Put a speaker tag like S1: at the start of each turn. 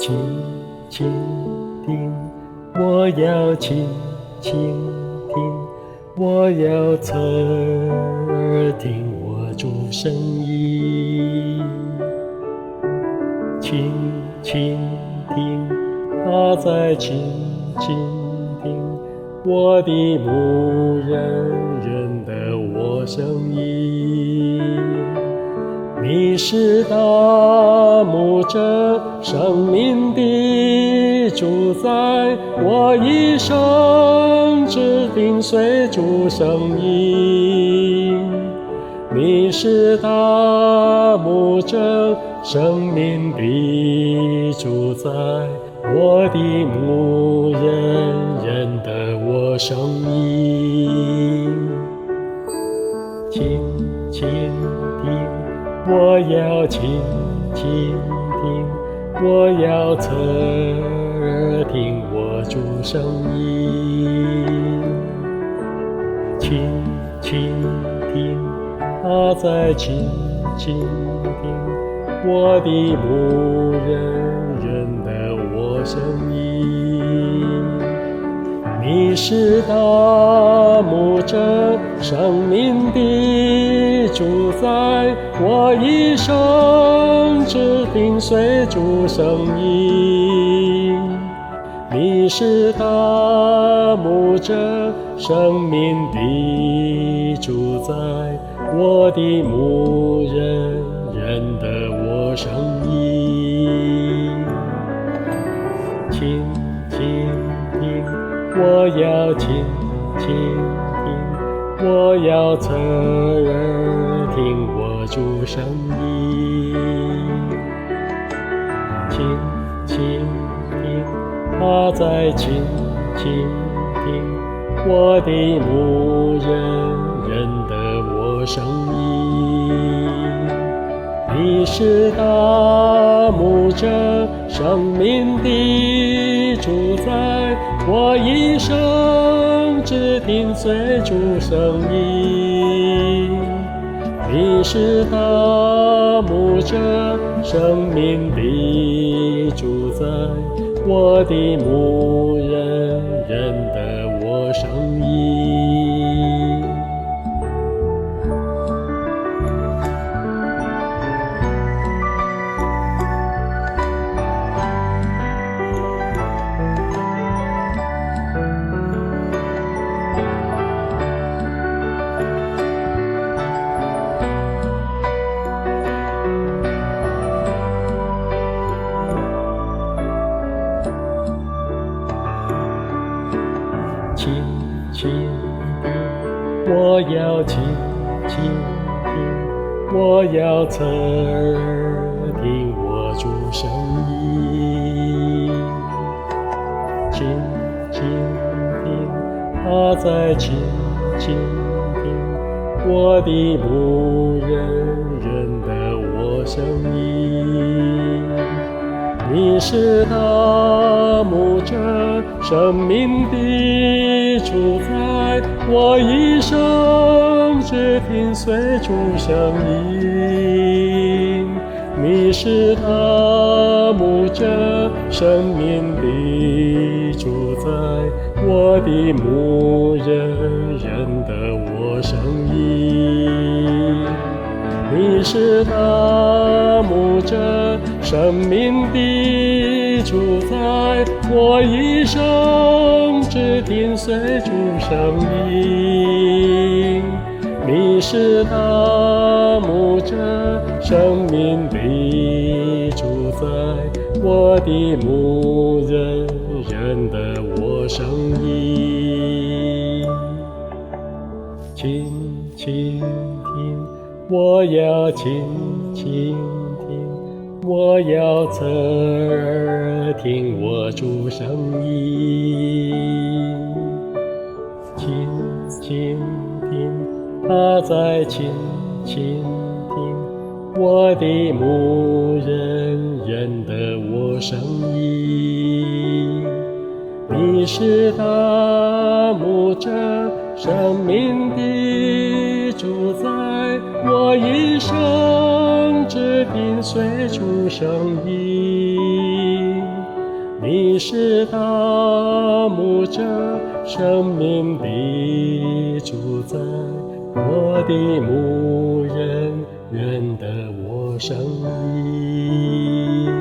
S1: 倾倾听，我要倾倾听，我要侧耳听我主声音。倾倾听，他在倾倾听我的牧人认得我声音。你是大牧者，生命的主宰，我一生只跟随主声音。你是大牧者，生命的主宰，我的牧人认得我声音。倾倾听，我要倾倾听，我要侧耳听我主声音。倾倾听，他在倾倾听我的牧人认得我声音。你是大牧者，生命的主宰，我一生只跟随主声音。你是大牧者，生命的主宰，我的牧人认得我声音。倾倾听，我要倾倾听，我要侧耳听我主声音。倾倾听，他在倾倾听我的牧人认得我声音。你是大牧者，生命的主宰，我一生只跟随主声音。你是大牧者，生命的主宰，我的牧人认得我声音。倾倾听，我要倾倾听，我要侧耳听我主声音。倾倾听，他在倾倾听我的牧人认得我声音。你是大牧者，生命的主宰，我一生只跟随主声音。你是大牧者，生命的主宰，我的牧人认得我声音。你是大牧者，生命的主宰，我一生只跟随主声音。你是大牧者，生命的主宰，我的牧人认得我声音。倾倾听，我要倾倾听，我要侧耳听我主声音。倾倾听，他在倾倾听我的牧人认得我声音。你是大牧者，生命的主宰，我一生只跟随主声音。你是大牧者，生命的主宰，我的牧人，愿得我生命。